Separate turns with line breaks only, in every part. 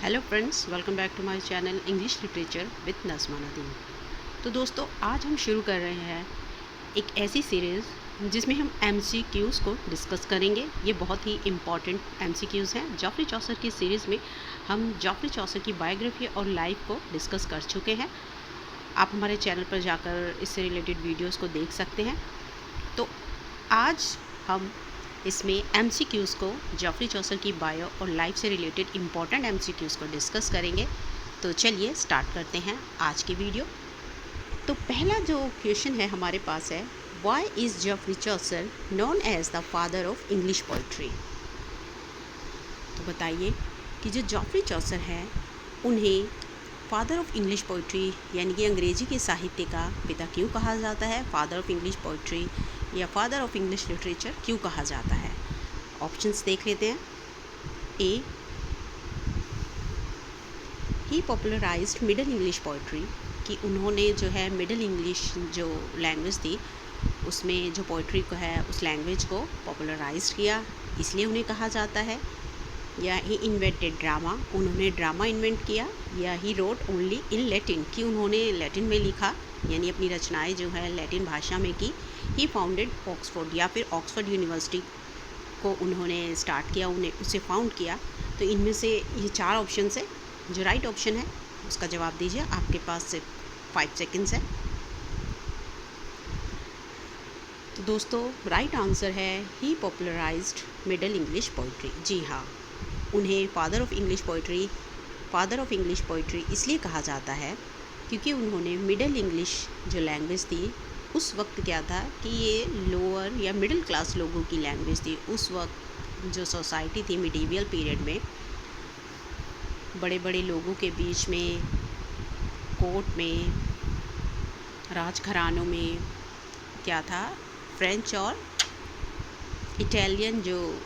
Hello friends, welcome back to my channel English literature with Nazma Nadeem. तो दोस्तों, आज हम शुरू कर रहे हैं एक ऐसी सीरीज़ जिसमें हम एमसीक्यूज़ को डिस्कस करेंगे। ये बहुत ही इम्पॉर्टेंट एमसीक्यूज़ हैं। जॉफ्री चौसर की सीरीज़ में हम जॉफ्री चौसर की बायोग्राफी और लाइफ को डिस्कस कर चुके हैं। आप हमारे चैनल पर जाकर इससे रिलेटेड वीडियोज़ को देख सकते हैं। तो आज हम इसमें एमसीक्यूज़ को जॉफ्री चौसर की बायो और लाइफ से रिलेटेड इम्पॉर्टेंट एमसीक्यूज़ को डिस्कस करेंगे। तो चलिए स्टार्ट करते हैं आज की वीडियो। तो पहला जो क्वेश्चन है हमारे पास है, why is Geoffrey Chaucer known as the father of English poetry. तो बताइए कि जो जॉफ्री चौसर है उन्हें फादर ऑफ इंग्लिश पोइट्री यानी कि अंग्रेज़ी के साहित्य का पिता क्यों कहा जाता है, फादर ऑफ इंग्लिश पोइट्री या फादर ऑफ इंग्लिश लिटरेचर क्यों कहा जाता है। ऑप्शंस देख लेते हैं। ए, ही पॉपुलराइज्ड मिडल इंग्लिश पोइट्री, कि उन्होंने जो है मिडल इंग्लिश जो लैंग्वेज थी उसमें जो पोइट्री को है उस लैंग्वेज को पॉपुलराइज किया, इसलिए उन्हें कहा जाता है। या ही इन्वेंटेड ड्रामा, उन्होंने ड्रामा इन्वेंट किया। या he wrote only in Latin, कि उन्होंने लैटिन में लिखा यानी अपनी रचनाएं जो है लैटिन भाषा में की। ही फाउंडेड ऑक्सफोर्ड, या फिर ऑक्सफोर्ड यूनिवर्सिटी को उन्होंने स्टार्ट किया, उन्हें उसे फाउंड किया। तो इनमें से ये चार ऑप्शन है। जो राइट ऑप्शन है उसका जवाब दीजिए, आपके पास सिर्फ 5 सेकेंड्स है। तो दोस्तों, राइट आंसर है ही पॉपुलराइज्ड मिडल इंग्लिश पोइट्री। जी हाँ, उन्हें फादर ऑफ इंग्लिश पोइट्री इसलिए कहा जाता है क्योंकि उन्होंने मिडल इंग्लिश जो लैंग्वेज थी, उस वक्त क्या था कि ये लोअर या मिडिल क्लास लोगों की लैंग्वेज थी। उस वक्त जो सोसाइटी थी मिडीवियल पीरियड में, बड़े बड़े लोगों के बीच में, कोर्ट में, राजघरानों में क्या था, फ्रेंच और इटालियन जो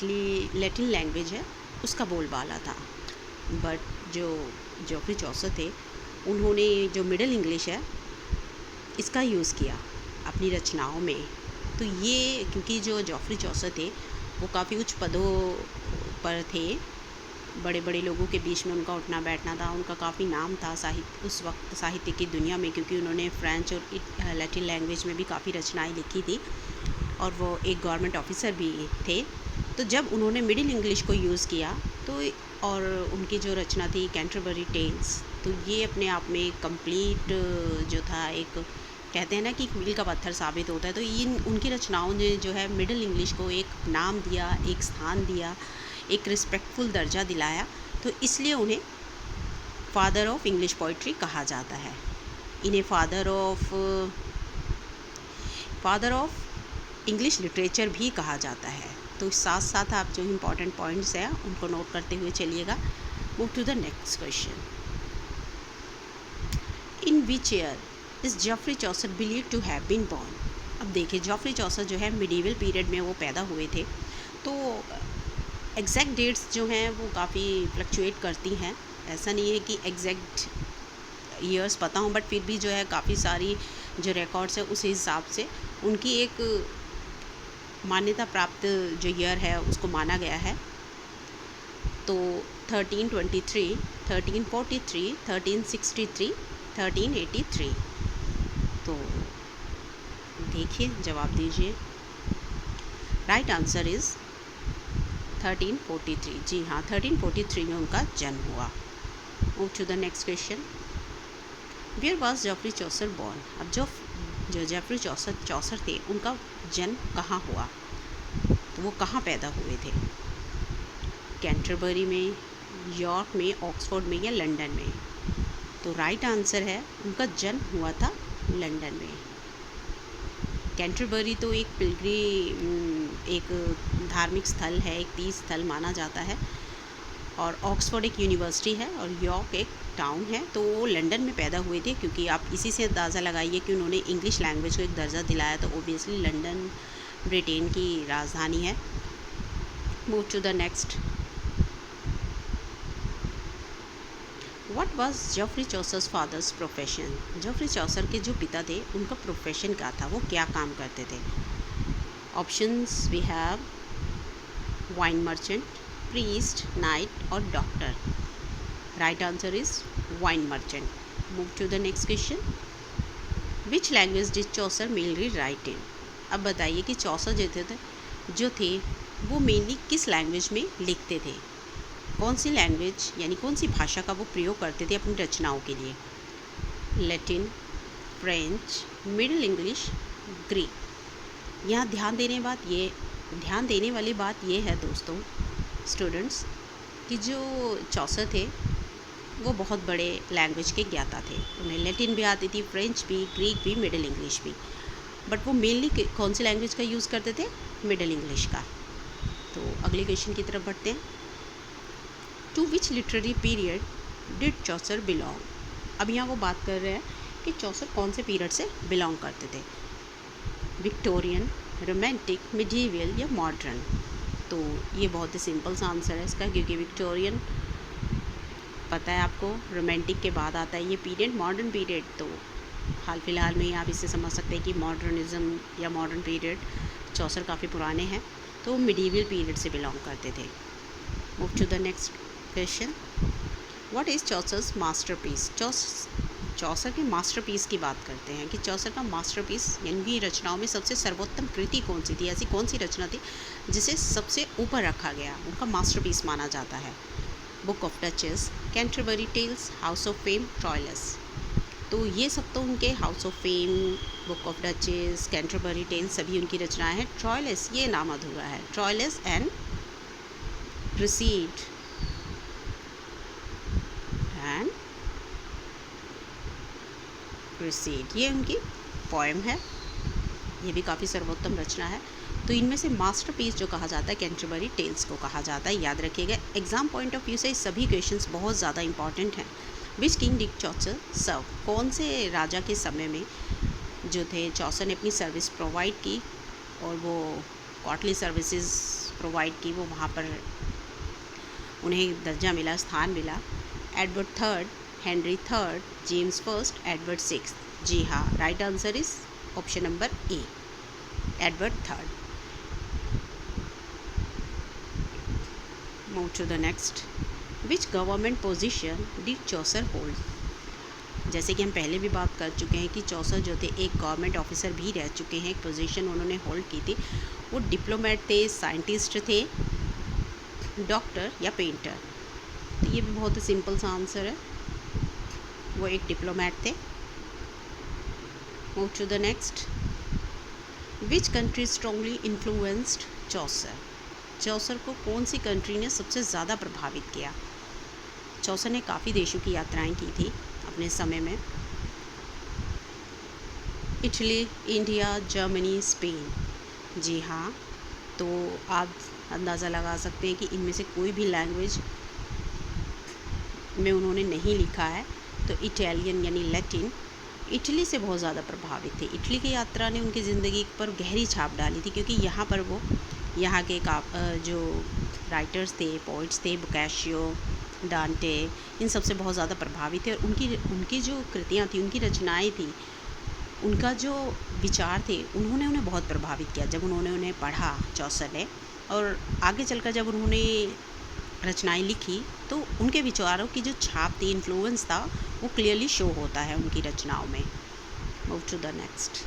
लैटिन लैंग्वेज है उसका बोलबाला था। बट जो जॉफ्री चौसर थे उन्होंने जो मिडल इंग्लिश है इसका यूज़ किया अपनी रचनाओं में। तो ये क्योंकि जो जॉफ्री चौसर थे वो काफ़ी उच्च पदों पर थे, बड़े बड़े लोगों के बीच में उनका उठना बैठना था, उनका काफ़ी नाम था उस वक्त साहित्य की दुनिया में, क्योंकि उन्होंने फ्रेंच और लैटिन लैंग्वेज में भी काफ़ी रचनाएं लिखी थी और वो एक गवर्नमेंट ऑफिसर भी थे। तो जब उन्होंने मिडिल इंग्लिश को यूज़ किया तो और उनकी जो रचना थी कैंटरबरी टेल्स, तो ये अपने आप में कंप्लीट जो था, एक कहते हैं ना कि मील का पत्थर साबित होता है। तो इन उनकी रचनाओं ने जो है मिडिल इंग्लिश को एक नाम दिया, एक स्थान दिया, एक रिस्पेक्टफुल दर्जा दिलाया। तो इसलिए उन्हें फादर ऑफ इंग्लिश पोइट्री कहा जाता है। इन्हें फादर ऑफ इंग्लिश लिटरेचर भी कहा जाता है। तो साथ साथ आप जो इम्पॉर्टेंट पॉइंट्स हैं उनको नोट करते हुए चलिएगा। Move to the next question. In which year is Geoffrey Chaucer believe to have been born. अब देखिए, जॉफ्री चौसर जो है मिडीवल पीरियड में वो पैदा हुए थे। तो एग्जैक्ट डेट्स जो हैं वो काफ़ी फ्लक्चुएट करती हैं। ऐसा नहीं है कि एग्जैक्ट ईयर्स पता हों, बट फिर भी जो है काफ़ी सारी जो रिकॉर्ड्स है उस हिसाब से उनकी एक मान्यता प्राप्त जो ईयर है उसको माना गया है। तो 1323, 1343, 1363, 1383। तो देखिए, जवाब दीजिए। Right answer is 1343। जी हाँ, 1343 में उनका जन्म हुआ। Move to the next question. Where was Geoffrey Chaucer born. अब जो जॉफ्री चौसर थे उनका जन्म कहाँ हुआ, तो वो कहाँ पैदा हुए थे, कैंटरबरी में, यॉर्क में, ऑक्सफोर्ड में या लंदन में। तो राइट आंसर है उनका जन्म हुआ था लंदन में। कैंटरबरी तो एक धार्मिक स्थल है, एक तीर्थ स्थल माना जाता है, और ऑक्सफोर्ड एक यूनिवर्सिटी है और यॉर्क एक टाउन है। तो वो लंदन में पैदा हुए थे, क्योंकि आप इसी से अंदाज़ा लगाइए कि उन्होंने इंग्लिश लैंग्वेज को एक दर्जा दिलाया, तो ओबियसली लंदन ब्रिटेन की राजधानी है। Move to the next. What was Geoffrey Chaucer's father's profession. Geoffrey Chaucer के जो पिता थे उनका प्रोफेशन क्या था, वो क्या काम करते थे। Options we have wine merchant, priest, knight और doctor. Right answer is wine merchant. Move to the next question. Which language did Chaucer mainly write in. अब बताइए कि चौसर जो थे वो मेनली किस लैंग्वेज में लिखते थे, कौन सी लैंग्वेज यानी कौन सी भाषा का वो प्रयोग करते थे अपनी रचनाओं के लिए। Latin, French, middle English, Greek. यहाँ ध्यान देने वाली बात ये है दोस्तों स्टूडेंट्स कि जो चौसर थे वो बहुत बड़े लैंग्वेज के ज्ञाता थे। उन्हें लैटिन भी आती थी, फ्रेंच भी, ग्रीक भी, मिडिल इंग्लिश भी। बट वो मेनली कौन सी लैंग्वेज का यूज़ करते थे, मिडिल इंग्लिश का। तो अगले क्वेश्चन की तरफ बढ़ते हैं। To which literary period did Chaucer belong. अब यहाँ वो बात कर रहे हैं कि चौसर कौन से पीरियड से बिलोंग करते थे, विक्टोरियन, रोमांटिक, मिडीवियल या मॉडर्न। तो ये बहुत ही सिंपल सा आंसर है इसका, क्योंकि विक्टोरियन पता है आपको, रोमांटिक के बाद आता है ये पीरियड, मॉडर्न पीरियड। तो हाल फिलहाल में ही आप इससे समझ सकते हैं कि मॉडर्निज्म या मॉडर्न पीरियड चौसर काफ़ी पुराने हैं, तो वो मिडीवियल पीरियड से बिलोंग करते थे। Move to the next question. What is Chaucer's masterpiece. Chaucer के मास्टरपीस की बात करते हैं कि चौसर का मास्टरपीस यानी कि रचनाओं में सबसे सर्वोत्तम कृति कौन सी थी, ऐसी कौन सी रचना थी जिसे सबसे ऊपर रखा गया, उनका मास्टरपीस माना जाता है। Book of duchess, Canterbury tales, house of fame, Troilus. तो ये सब तो उनके house of fame, book of duchess, Canterbury tales सभी उनकी रचनाएं हैं। ट्रॉयलस ये नाम अधूरा है, Troilus and Criseyde and Criseyde ये उनकी पोएम है, ये भी काफ़ी सर्वोत्तम रचना है। तो इनमें से मास्टरपीस जो कहा जाता है कैंटरबरी टेल्स को कहा जाता है, याद रखिएगा। एग्जाम पॉइंट ऑफ व्यू से सभी क्वेश्चंस बहुत ज़्यादा इंपॉर्टेंट हैं। विच किंग डिड चौसर सर्व। कौन से राजा के समय में जो थे चौसर ने अपनी सर्विस प्रोवाइड की और वो कॉर्टली सर्विसेज प्रोवाइड की, वो वहाँ पर उन्हें दर्जा मिला, स्थान मिला। Edward third, Henry third, James first, Edward six. जी हाँ, right answer is option number A, Edward third. Move to the next. Which government position did Chaucer hold. जैसे कि हम पहले भी बात कर चुके हैं कि चौसर जो थे एक गवर्नमेंट ऑफिसर भी रह चुके हैं, एक पोजीशन उन्होंने होल्ड की थी। वो डिप्लोमेट थे, साइंटिस्ट थे, डॉक्टर या पेंटर। तो ये भी बहुत ही सिंपल सा आंसर है, वो एक डिप्लोमेट थे। Move to the next. Which country strongly influenced Chaucer. Chaucer को कौन सी कंट्री ने सबसे ज़्यादा प्रभावित किया। चौसर ने काफ़ी देशों की यात्राएं की थी अपने समय में, इटली, इंडिया, जर्मनी, स्पेन। जी हाँ, तो आप अंदाज़ा लगा सकते हैं कि इनमें से कोई भी लैंग्वेज में उन्होंने नहीं लिखा है। तो इटालियन यानी लैटिन, इटली से बहुत ज़्यादा प्रभावित थे। इटली की यात्रा ने उनकी ज़िंदगी पर गहरी छाप डाली थी, क्योंकि यहाँ पर वो यहाँ के जो राइटर्स थे, पोइट्स थे, बोकाशियो, डांटे, इन सब से बहुत ज़्यादा प्रभावित थे। और उनकी जो कृतियाँ थी, उनकी रचनाएं थी, उनका जो विचार थे, उन्होंने उन्हें बहुत प्रभावित किया। जब उन्होंने उन्हें पढ़ा चौसर ने, और आगे चलकर जब उन्होंने रचनाएं लिखी, तो उनके विचारों की जो छाप थी, इन्फ्लुएंस था, वो क्लियरली शो होता है उनकी रचनाओं में। Move to the next.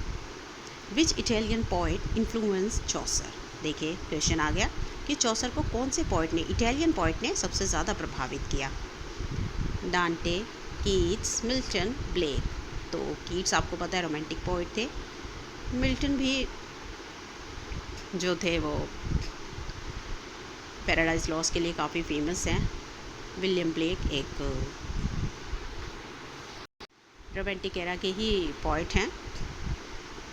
Which Italian poet influence Chaucer. देखिए क्वेश्चन आ गया कि चौसर को कौन से पोइट ने, इटालियन पोइट ने सबसे ज़्यादा प्रभावित किया। डांटे, कीट्स, मिल्टन, ब्लेक। तो कीट्स आपको पता है रोमांटिक पोइट थे। मिल्टन भी जो थे वो पैराडाइज लॉस्ट के लिए काफ़ी फेमस हैं। विलियम ब्लेक एक रोमांटिक एरा के ही पोइट हैं।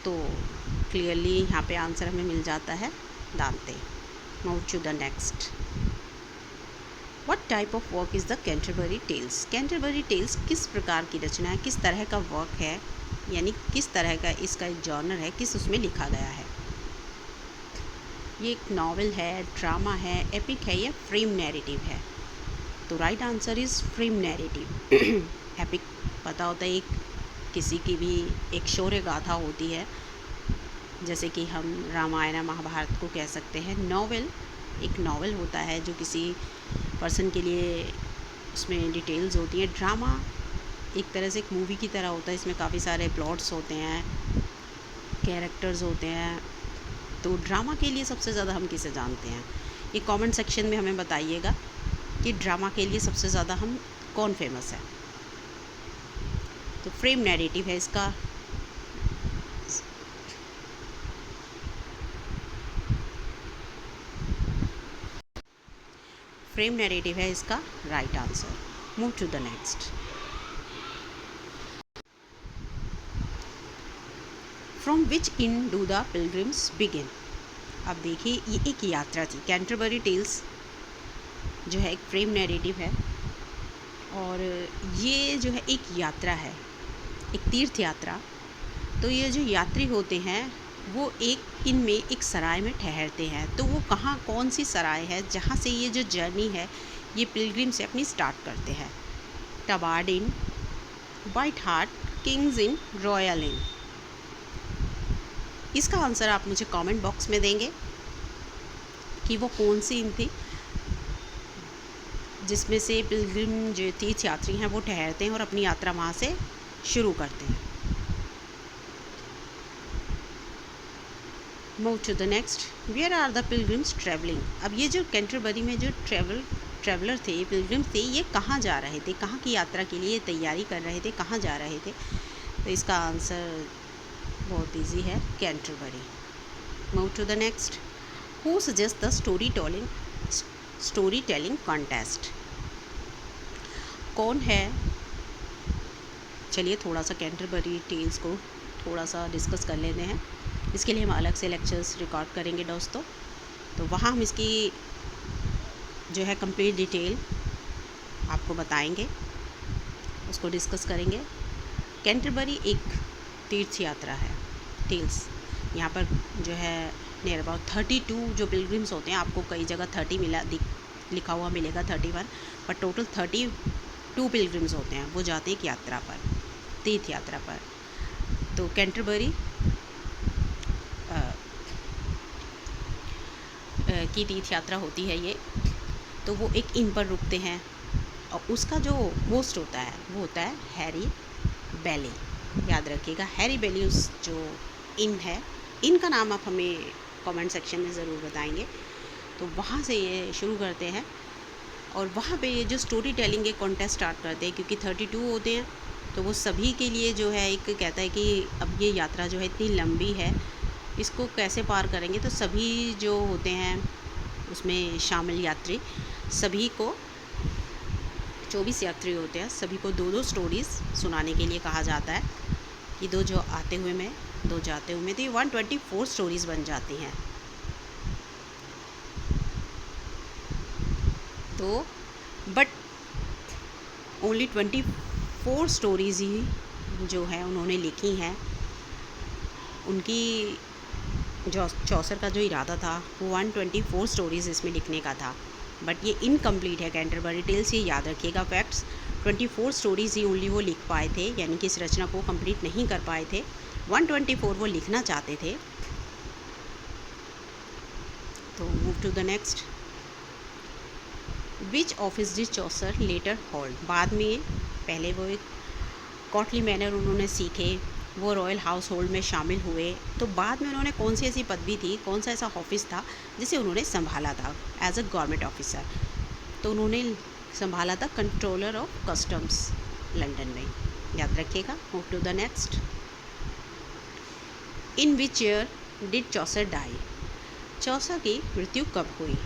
तो क्लियरली यहाँ पे आंसर हमें मिल जाता है Dante. Move to the next. What type of work is the Canterbury tales. Canterbury tales किस प्रकार की रचना है, किस तरह का वर्क है, यानी किस तरह का इसका एक जॉनर है, किस उसमें लिखा गया है। ये एक नॉवेल है, ड्रामा है, एपिक है या फ्रेम नैरेटिव है। तो right answer is frame narrative. Epic पता होता है, एक किसी की भी एक शौर्य गाथा होती है, जैसे कि हम रामायण महाभारत को कह सकते हैं। नॉवेल एक नॉवेल होता है जो किसी पर्सन के लिए उसमें डिटेल्स होती हैं। ड्रामा एक तरह से एक मूवी की तरह होता है, इसमें काफ़ी सारे प्लॉट्स होते हैं, कैरेक्टर्स होते हैं। तो ड्रामा के लिए सबसे ज़्यादा हम किसे जानते हैं? ये कमेंट सेक्शन में हमें बताइएगा कि ड्रामा के लिए सबसे ज़्यादा हम कौन फेमस है। तो फ्रेम नैरेटिव है इसका। फ्रेम नैरेटिव है इसका right answer. Move to the next. From which inn do the pilgrims begin. अब देखिए ये एक यात्रा थी। कैंटरबरी टेल्स जो है एक फ्रेम नैरेटिव है और ये जो है एक यात्रा है, एक तीर्थ यात्रा। तो ये जो यात्री होते हैं वो इनमें एक सराय में ठहरते हैं। तो वो कहाँ, कौन सी सराय है जहाँ से ये जो जर्नी है ये पिलग्रिम से अपनी स्टार्ट करते हैं? टबार्ड इन, white heart, kings in, royal इन। इसका आंसर आप मुझे कमेंट बॉक्स में देंगे कि वो कौन सी इन थी जिसमें से पिलग्रिम जो तीर्थ यात्री हैं वो ठहरते हैं और अपनी यात्रा वहाँ से शुरू करते हैं। Move to the next. Where are the pilgrims travelling. अब ये जो कैंटरबरी में जो ट्रैवलर थे, पिलग्रिम थे, ये कहाँ जा रहे थे, कहाँ की यात्रा के लिए तैयारी कर रहे थे, कहाँ जा रहे थे? तो इसका आंसर बहुत इजी है, Canterbury. Move to the next. Who suggest the story telling contest. कौन है? चलिए थोड़ा सा कैंटरबरी टेल्स को थोड़ा सा डिस्कस कर लेते हैं। इसके लिए हम अलग से लेक्चर्स रिकॉर्ड करेंगे दोस्तों, तो वहाँ हम इसकी जो है कंप्लीट डिटेल आपको बताएंगे, उसको डिस्कस करेंगे। कैंटरबरी एक तीर्थ यात्रा है। टेल्स यहाँ पर जो है नियर अबाउट 32 जो पिलग्रिम्स होते हैं, आपको कई जगह 30 लिखा हुआ मिलेगा, 31, पर टोटल 32 पिलग्रिम्स होते हैं। वो जाते हैं एक यात्रा पर, तीर्थ यात्रा पर। तो कैंटरबरी की तीर्थ यात्रा होती है ये। तो वो एक इन पर रुकते हैं और उसका जो होस्ट होता है वो होता है हैरी बेली। याद रखिएगा, हैरी बेली उस जो इन है, इनका नाम आप हमें कमेंट सेक्शन में ज़रूर बताएंगे। तो वहाँ से ये शुरू करते हैं और वहाँ पे ये जो स्टोरी टेलिंग के कॉन्टेस्ट स्टार्ट करते हैं, क्योंकि 32 होते हैं। तो वो सभी के लिए जो है एक कहता है कि अब ये यात्रा जो है इतनी लंबी है, इसको कैसे पार करेंगे। तो सभी जो होते हैं उसमें शामिल यात्री, सभी को 24 यात्री होते हैं, सभी को 2-2 स्टोरीज़ सुनाने के लिए कहा जाता है कि 2 जो आते हुए में, 2 जाते हुए में। तो ये 124 स्टोरीज़ बन जाती हैं। तो बट ओनली 24 स्टोरीज़ ही जो है उन्होंने लिखी हैं। उनकी जो चौसर का जो इरादा था वो 124 स्टोरीज़ इसमें लिखने का था, बट ये इनकम्प्लीट है कैंटरबरी टेल्स। ये याद रखिएगा फैक्ट्स, 24 स्टोरीज़ ही ओनली वो लिख पाए थे, यानी कि इस रचना को कंप्लीट नहीं कर पाए थे। 124 वो लिखना चाहते थे। तो move to the next. Which office did Chaucer later hold. बाद में पहले वो एक कॉटली मैनर उन्होंने सीखे, वो रॉयल हाउस होल्ड में शामिल हुए। तो बाद में उन्होंने कौन सी ऐसी पदवी थी, कौन सा ऐसा ऑफिस था जिसे उन्होंने संभाला था एज अ गवर्नमेंट ऑफिसर? तो उन्होंने संभाला था कंट्रोलर ऑफ कस्टम्स लंदन में। याद रखिएगा। Move to the next. In which year did Chaucer die. Chaucer की मृत्यु कब हुई?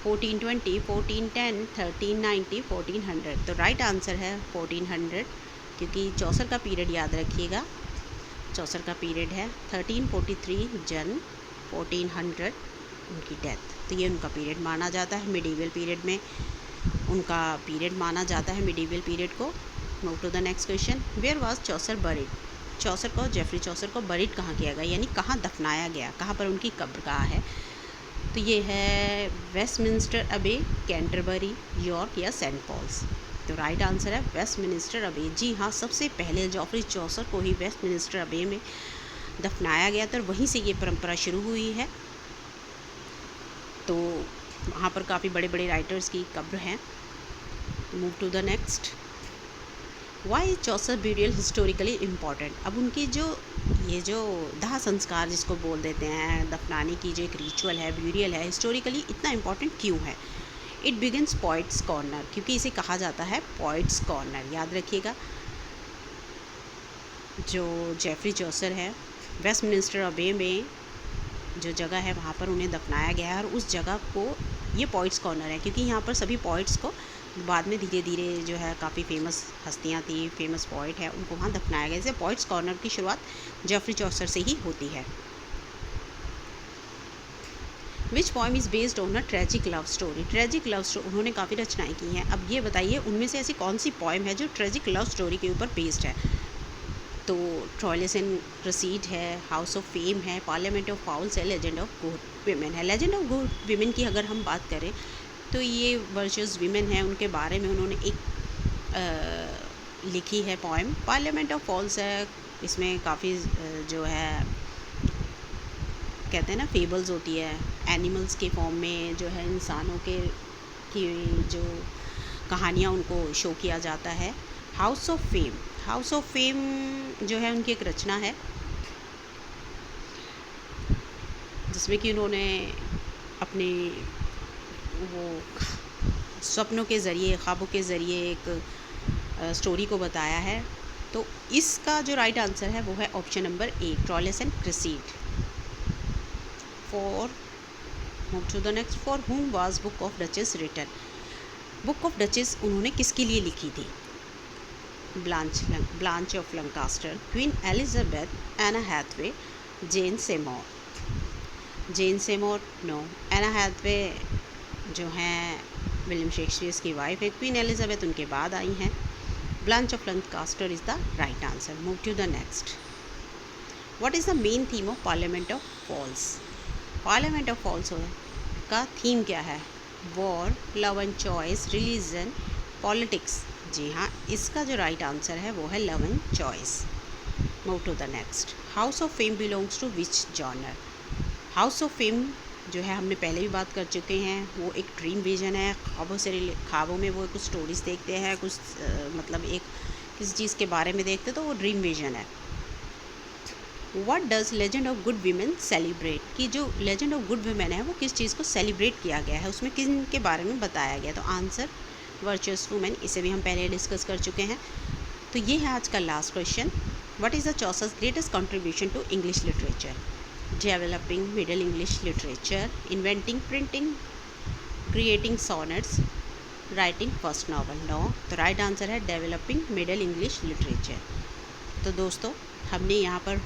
1420, 1410, 1390, 1400। तो राइट आंसर है 1400, क्योंकि चौसर का पीरियड याद रखिएगा। चौसर का पीरियड है 1343 जन 1400 उनकी डेथ। तो ये उनका पीरियड माना जाता है, मिडीवल पीरियड में उनका पीरियड माना जाता है, मिडीवल पीरियड को। Move to the next question. Where was Chaucer buried. Chaucer को, जेफरी चौसर को बरीड कहाँ किया गया, यानी कहाँ दफनाया गया, कहाँ पर उनकी कब्र कहाँ है? तो ये है वेस्टमिंस्टर अबे, कैंटरबरी, यॉर्क या सेंट पॉल्स। तो राइट आंसर है वेस्टमिंस्टर अबे। जी हाँ, सबसे पहले जेफरी चौसर को ही वेस्टमिंस्टर अबे में दफनाया गया था और वहीं से ये परंपरा शुरू हुई है। तो वहाँ पर काफ़ी बड़े बड़े राइटर्स की कब्र हैं। Move to the next. Why Chaucer burial historically important. अब उनकी जो ये जो दाह संस्कार जिसको बोल देते हैं, दफनाने की जो एक रिचुअल है, ब्यूरियल है, हिस्टोरिकली इतना इम्पॉर्टेंट क्यों है? इट बिगिनस पॉइट्स कॉर्नर, क्योंकि इसे कहा जाता है पॉइट्स कॉर्नर, याद रखिएगा। जो जेफरी चौसर है, वेस्टमिनिस्टर अबे में जो जगह है वहाँ पर उन्हें दफनाया गया है, और उस जगह को ये पॉइट्स कॉर्नर है क्योंकि यहाँ पर सभी पॉइट्स को बाद में धीरे धीरे जो है काफ़ी फेमस हस्तियाँ थी, फेमस पॉइट है, उनको वहाँ दफनाया गया। जैसे पॉइट्स कॉर्नर की शुरुआत जेफरी चौसर से ही होती है। Which poem is based on a tragic love story. Tragic love story उन्होंने काफ़ी रचनाएं की हैं। अब ये बताइए उनमें से ऐसी कौन सी पॉइम है जो ट्रेजिक लव स्टोरी के ऊपर बेस्ड है? तो ट्रॉयलिस एंड क्रेसीड है, हाउस ऑफ फेम है, पार्लियामेंट ऑफ फाउल्स है, लेजेंड ऑफ गुड विमेन है। लेजेंड ऑफ गुड विमेन की अगर हम बात करें तो ये वर्चुअस विमेन है, उनके बारे में उन्होंने एक लिखी है पोएम। पार्लियामेंट ऑफ फॉल्स है, इसमें काफ़ी जो है कहते हैं ना फेबल्स होती है, एनिमल्स के फॉर्म में जो है इंसानों के की जो कहानियाँ उनको शो किया जाता है। House of fame, house of Fame जो है उनकी एक रचना है जिसमें कि उन्होंने अपने वो सपनों के ज़रिए, ख्वाबों के ज़रिए एक स्टोरी को बताया है। तो इसका जो राइट आंसर है वो है option number A, Troilus and Criseyde. For move to the next. For whom was Book of Duchess written. Book of Duchess उन्होंने किसके लिए लिखी थी? Blanche of Lancaster, Queen Elizabeth, Anne Hathaway, Jane Seymour. Jane Seymour no, Anne Hathaway जो हैं William Shakespeare की wife है, Queen Elizabeth उनके बाद आई हैं। Blanche of Lancaster is the right answer. Move to the next. What is the main theme of Parliament of Fowls? Parliament of Fowls का theme क्या है? War, love and choice, religion, politics. जी हाँ, इसका जो राइट आंसर है वो है love and choice. Move to the next. House of Fame belongs to which genre? House of Fame जो है हमने पहले भी बात कर चुके हैं, वो एक ड्रीम विजन है। ख्वाबों में वो कुछ स्टोरीज देखते हैं, कुछ मतलब एक किसी चीज़ के बारे में देखते तो वो ड्रीम विजन है। What does legend of good women celebrate? कि जो लेजेंड ऑफ गुड वीमेन है वो किस चीज़ को सेलिब्रेट किया गया है, उसमें किन के बारे में बताया गया? तो आंसर वर्चुअस वुमेन, इसे भी हम पहले डिस्कस कर चुके हैं। तो ये है आज का last question. What is the Chaucer's greatest contribution to English literature? Developing middle English literature, inventing printing, creating sonnets, writing first novel. No, तो राइट आंसर है डेवलपिंग मिडल इंग्लिश लिटरेचर। तो दोस्तों हमने यहाँ पर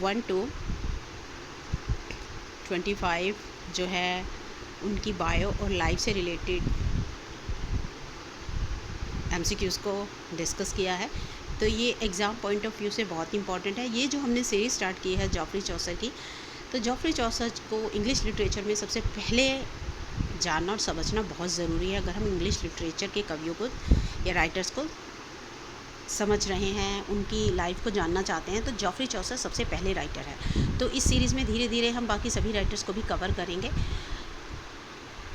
1 to 25 जो है उनकी बायो और लाइफ से रिलेटेड MCQs को डिस्कस किया है। तो ये एग्ज़ाम पॉइंट ऑफ व्यू से बहुत इंपॉर्टेंट है। ये जो हमने सीरीज़ स्टार्ट की है जेफरी चौसर की, तो जेफरी चौसर को इंग्लिश लिटरेचर में सबसे पहले जानना और समझना बहुत ज़रूरी है। अगर हम इंग्लिश लिटरेचर के कवियों को या राइटर्स को समझ रहे हैं, उनकी लाइफ को जानना चाहते हैं, तो जेफरी चौसर सबसे पहले राइटर है। तो इस सीरीज़ में धीरे धीरे हम बाकी सभी राइटर्स को भी कवर करेंगे।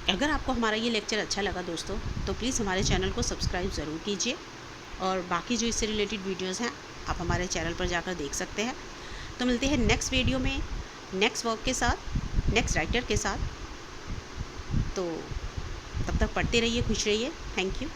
अगर आपको हमारा ये लेक्चर अच्छा लगा दोस्तों, तो प्लीज़ हमारे चैनल को सब्सक्राइब ज़रूर कीजिए, और बाकी जो इससे रिलेटेड वीडियोज़ हैं आप हमारे चैनल पर जाकर देख सकते हैं। तो मिलते हैं नेक्स्ट वीडियो में नेक्स्ट वर्क के साथ, नेक्स्ट राइटर के साथ। तो तब तक पढ़ते रहिए, खुश रहिए। Thank you.